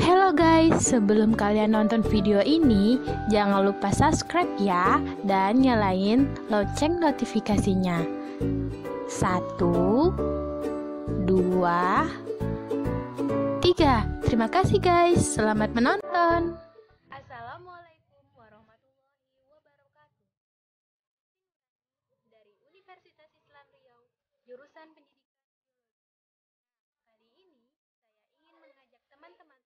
Hello guys, sebelum kalian nonton video ini, jangan lupa subscribe ya, dan nyalain lonceng notifikasinya. 1, 2, 3. Terima kasih guys, selamat menonton. Assalamualaikum warahmatullahi wabarakatuh. Dari Universitas Islam Riau, jurusan pendidikan. Kali ini saya ingin mengajak teman-teman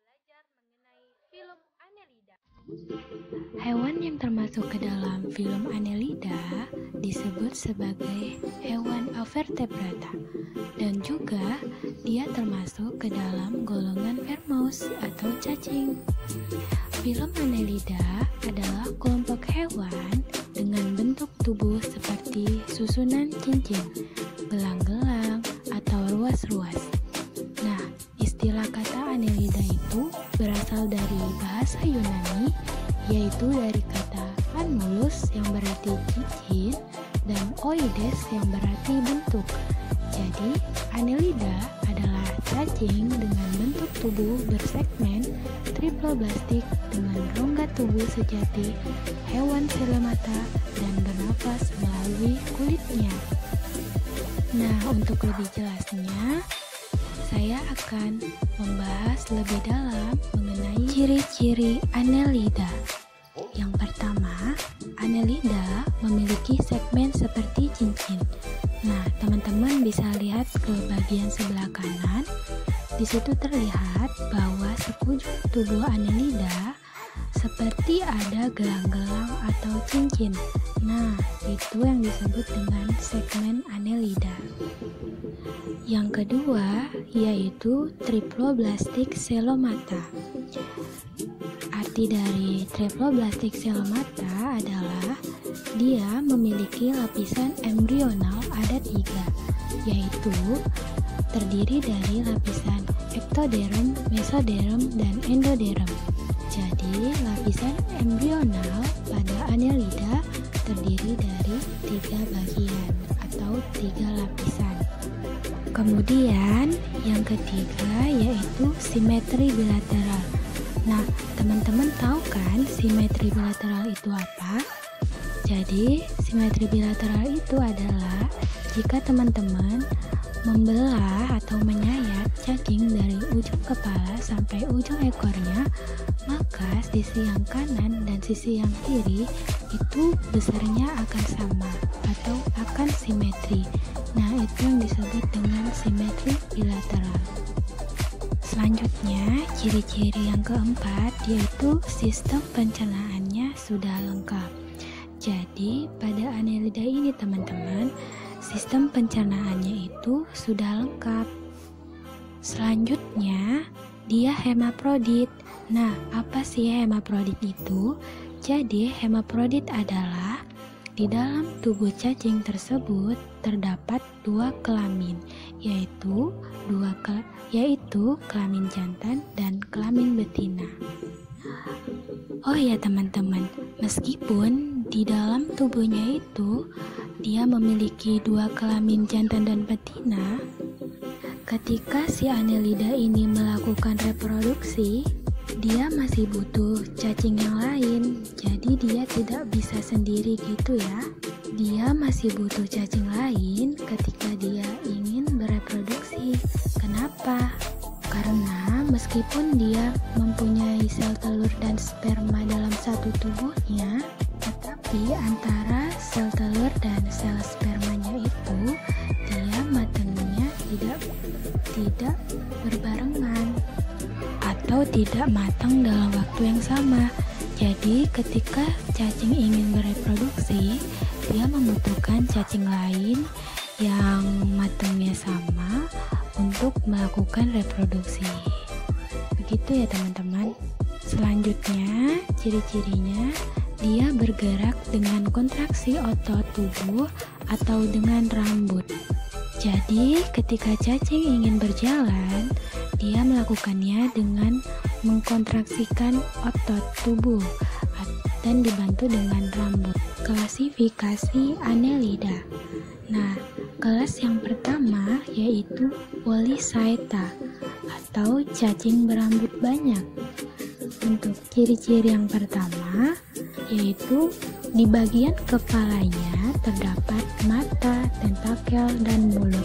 belajar mengenai film Annelida. Hewan yang termasuk ke dalam film Annelida disebut sebagai hewan avertebrata, dan juga dia termasuk ke dalam golongan vermous atau cacing. Film Annelida adalah kelompok hewan dengan bentuk tubuh seperti susunan cincin, gelang-gelang, atau ruas-ruas. Nah, istilah kata Annelida itu berasal dari bahasa Yunani, yaitu dari kata annulus yang berarti cincin dan oides yang berarti bentuk. Jadi, Annelida adalah cacing dengan bentuk tubuh bersegmen triploblastik dengan rongga tubuh sejati hewan selemata dan bernafas melalui kulitnya. Nah, untuk lebih jelasnya, saya akan membahas lebih dalam mengenai ciri-ciri Annelida. Yang pertama, Annelida memiliki segmen seperti cincin. Nah, teman-teman bisa lihat ke bagian sebelah kanan. Di situ terlihat bahwa sekujur tubuh Annelida seperti ada gelang-gelang atau cincin. Nah, itu yang disebut dengan segmen Annelida. Yang kedua yaitu triploblastik celomata. Arti dari triploblastik celomata adalah dia memiliki lapisan embrional ada 3, yaitu terdiri dari lapisan ektoderm, mesoderm, dan endoderm. Jadi, lapisan embrional pada Annelida terdiri dari 3 bagian atau 3 lapisan. Kemudian, yang ketiga yaitu simetri bilateral. Nah, teman-teman tahu kan simetri bilateral itu apa? Jadi, simetri bilateral itu adalah jika teman-teman membelah atau menyayat cacing dari ujung kepala sampai ujung ekornya, maka sisi yang kanan dan sisi yang kiri itu besarnya akan sama atau akan simetri. Nah, itu yang disebut dengan simetri bilateral. Selanjutnya, ciri-ciri yang keempat yaitu sistem pencernaannya sudah lengkap. Jadi, pada Annelida ini teman-teman, sistem pencernaannya itu sudah lengkap. Selanjutnya, dia hemaprodit. Nah, apa sih hemaprodit itu? Jadi, hemaprodit adalah di dalam tubuh cacing tersebut terdapat 2 kelamin, yaitu kelamin jantan dan kelamin betina. Oh ya teman-teman, meskipun di dalam tubuhnya itu dia memiliki 2 kelamin jantan dan betina, ketika si Annelida ini melakukan reproduksi, dia masih butuh cacing yang lain. Jadi dia tidak bisa sendiri gitu ya. Dia masih butuh cacing lain ketika dia ingin bereproduksi. Kenapa? Karena meskipun dia mempunyai sel telur dan sperma dalam satu tubuhnya, tetapi antara sel telur dan sel spermanya itu dia matangnya tidak berbarengan atau tidak matang dalam waktu yang sama. Jadi ketika cacing ingin bereproduksi, dia membutuhkan cacing lain yang matangnya sama untuk melakukan reproduksi. Begitu ya teman-teman. Selanjutnya, ciri-cirinya dia bergerak dengan kontraksi otot tubuh atau dengan rambut. Jadi ketika cacing ingin berjalan, dia melakukannya dengan mengkontraksikan otot tubuh dan dibantu dengan rambut. Klasifikasi Annelida. Nah, kelas yang pertama yaitu Polychaeta atau cacing berambut banyak. Untuk ciri-ciri yang pertama, yaitu di bagian kepalanya terdapat mata, tentakel, dan mulut.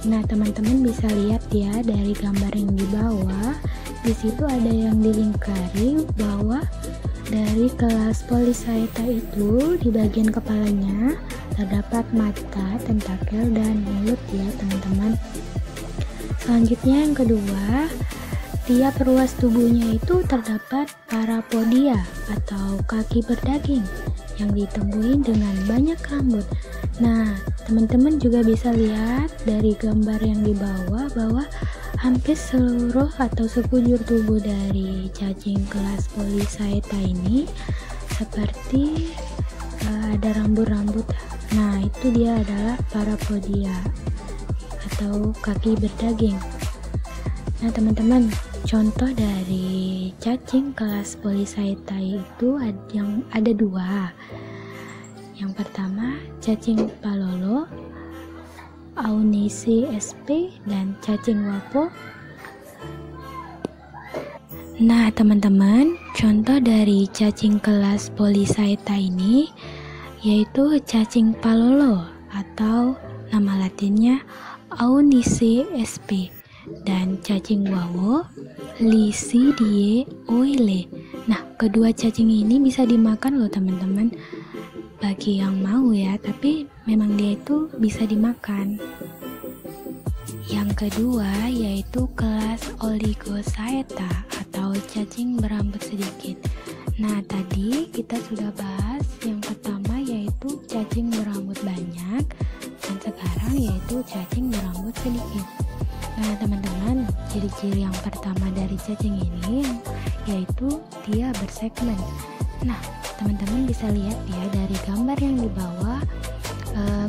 Nah, teman-teman bisa lihat ya dari gambar yang di bawah. Di situ ada yang dilingkari bahwa dari kelas Polychaeta itu di bagian kepalanya terdapat mata, tentakel, dan mulut ya teman-teman. Selanjutnya yang kedua, tiap ruas tubuhnya itu terdapat parapodia atau kaki berdaging yang ditemui dengan banyak rambut. Nah, teman-teman juga bisa lihat dari gambar yang di bawah bahwa hampir seluruh atau sekujur tubuh dari cacing kelas Polychaeta ini seperti ada rambut-rambut. Nah, itu dia adalah parapodia atau kaki berdaging. Nah, teman-teman, contoh dari cacing kelas Polychaeta itu ada dua. Yang pertama, cacing palolo, Aunisi sp, dan cacing wapo. Nah, teman-teman, contoh dari cacing kelas Polychaeta ini yaitu cacing palolo atau nama latinnya Aunisi sp, dan cacing wawo Licidie oile. Nah, kedua cacing ini bisa dimakan loh teman-teman, bagi yang mau ya, tapi memang dia itu bisa dimakan. Yang kedua yaitu kelas Oligochaeta atau cacing berambut sedikit. Nah, tadi kita sudah bahas yang pertama yaitu cacing berambut banyak, dan sekarang yaitu cacing berambut sedikit. Nah, teman-teman, ciri-ciri yang pertama dari cacing ini yaitu dia bersegmen. Nah, teman-teman bisa lihat ya dari gambar yang di bawah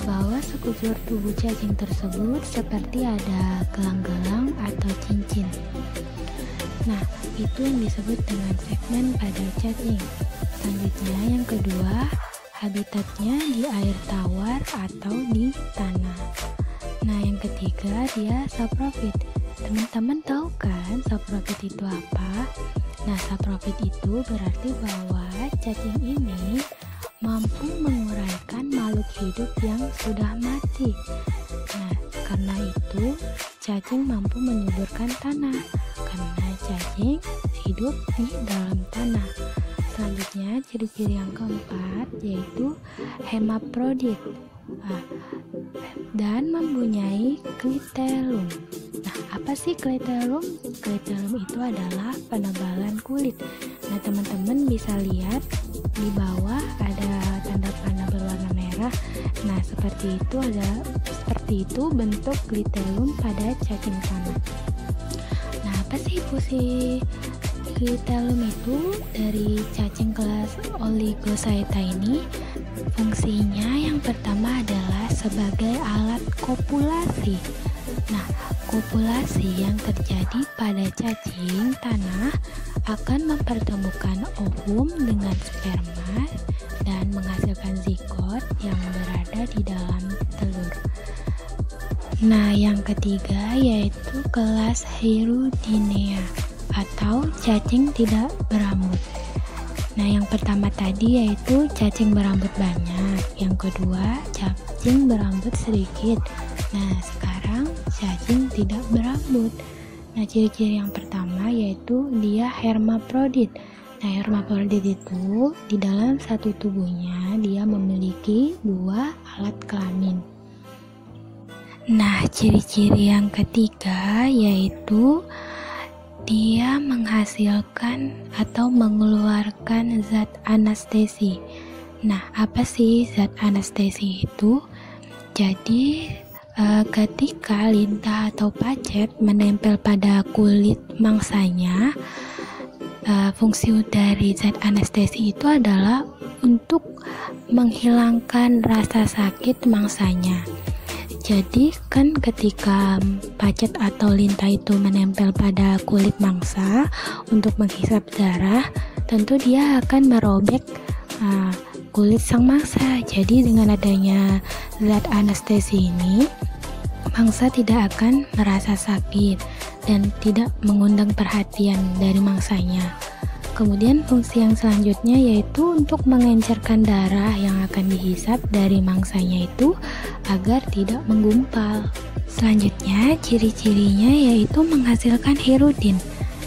bahwa sekujur tubuh cacing tersebut seperti ada gelang-gelang atau cincin. Nah, itu yang disebut dengan segmen pada cacing. Selanjutnya yang kedua, habitatnya di air tawar atau di tanah. Nah, yang ketiga dia saprofit. Teman-teman tahu kan saprofit itu apa? Nah, saprofit itu berarti bahwa cacing ini mampu menguraikan makhluk hidup yang sudah mati. Nah, karena itu cacing mampu menyuburkan tanah karena cacing hidup di dalam tanah. Selanjutnya ciri-ciri yang keempat yaitu hemaprodit dan mempunyai klitelum. Nah, apa sih klitelum? Klitelum itu adalah penebalan kulit. Nah, teman-teman bisa lihat di bawah ada tanda panah berwarna merah. Nah, seperti itu bentuk klitelum pada cacing tanah. Nah, apa sih fungsi klitelum itu dari cacing kelas Oligochaeta ini? Fungsinya yang pertama adalah sebagai alat kopulasi. Nah, kopulasi yang terjadi pada cacing tanah akan mempertemukan ovum dengan sperma dan menghasilkan zigot yang berada di dalam telur. Nah, yang ketiga yaitu kelas Hirudinea atau cacing tidak berambut. Nah, yang pertama tadi yaitu cacing berambut banyak, yang kedua cacing berambut sedikit. Nah, sekarang cacing tidak berambut. Nah, ciri-ciri yang pertama yaitu dia hermaprodit. Nah, hermaprodit itu di dalam satu tubuhnya dia memiliki dua alat kelamin. Nah, ciri-ciri yang ketiga yaitu dia menghasilkan atau mengeluarkan zat anestesi. Nah, apa sih zat anestesi itu? Jadi, ketika lintah atau pacet menempel pada kulit mangsanya, fungsi dari zat anestesi itu adalah untuk menghilangkan rasa sakit mangsanya. Jadi kan ketika pacet atau lintah itu menempel pada kulit mangsa untuk menghisap darah, tentu dia akan merobek kulit sang mangsa. Jadi dengan adanya zat anestesi ini, mangsa tidak akan merasa sakit. dan tidak mengundang perhatian dari mangsanya. Kemudian fungsi yang selanjutnya yaitu untuk mengencerkan darah yang akan dihisap dari mangsanya itu agar tidak menggumpal. Selanjutnya, ciri-cirinya yaitu menghasilkan hirudin.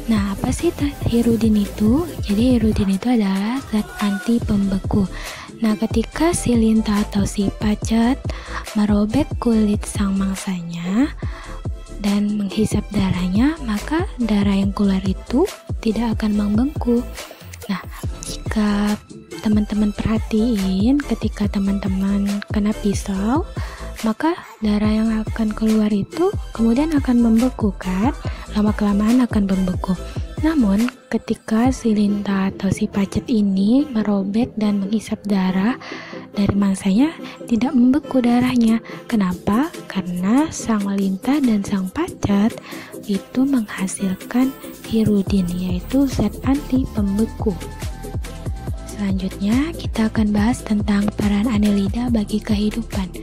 Nah, apa sih hirudin itu? Jadi hirudin itu adalah zat anti pembeku. Nah, ketika si lintah atau si pacet merobek kulit sang mangsanya dan menghisap darahnya, maka darah yang keluar itu tidak akan membengkak. Nah, jika teman-teman perhatiin ketika teman-teman kena pisau, maka darah yang akan keluar itu kemudian akan membeku kan? Lama-kelamaan akan membeku. Namun, ketika si lintah atau si pacet ini merobek dan menghisap darah dari mangsanya, tidak membeku darahnya. Kenapa? Karena sang lintah dan sang pacet itu menghasilkan hirudin, yaitu zat anti pembeku. Selanjutnya, kita akan bahas tentang peran annelida bagi kehidupan.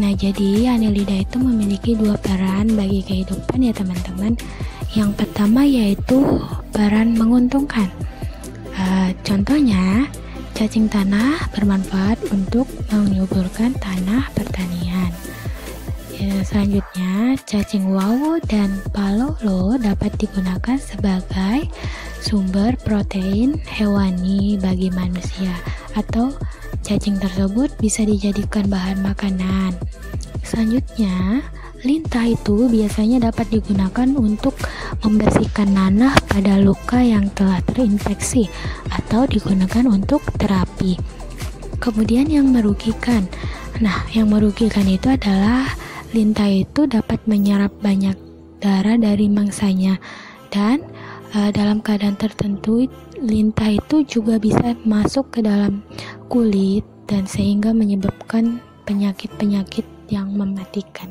Nah, jadi annelida itu memiliki dua peran bagi kehidupan ya teman-teman. Yang pertama yaitu peran menguntungkan. Contohnya, cacing tanah bermanfaat untuk menyuburkan tanah pertanian. Selanjutnya, cacing wawo dan palolo dapat digunakan sebagai sumber protein hewani bagi manusia, atau cacing tersebut bisa dijadikan bahan makanan. Selanjutnya, lintah itu biasanya dapat digunakan untuk membersihkan nanah pada luka yang telah terinfeksi atau digunakan untuk terapi. Kemudian yang merugikan. Nah, yang merugikan itu adalah lintah itu dapat menyerap banyak darah dari mangsanya, dan dalam keadaan tertentu lintah itu juga bisa masuk ke dalam kulit dan sehingga menyebabkan penyakit-penyakit yang mematikan.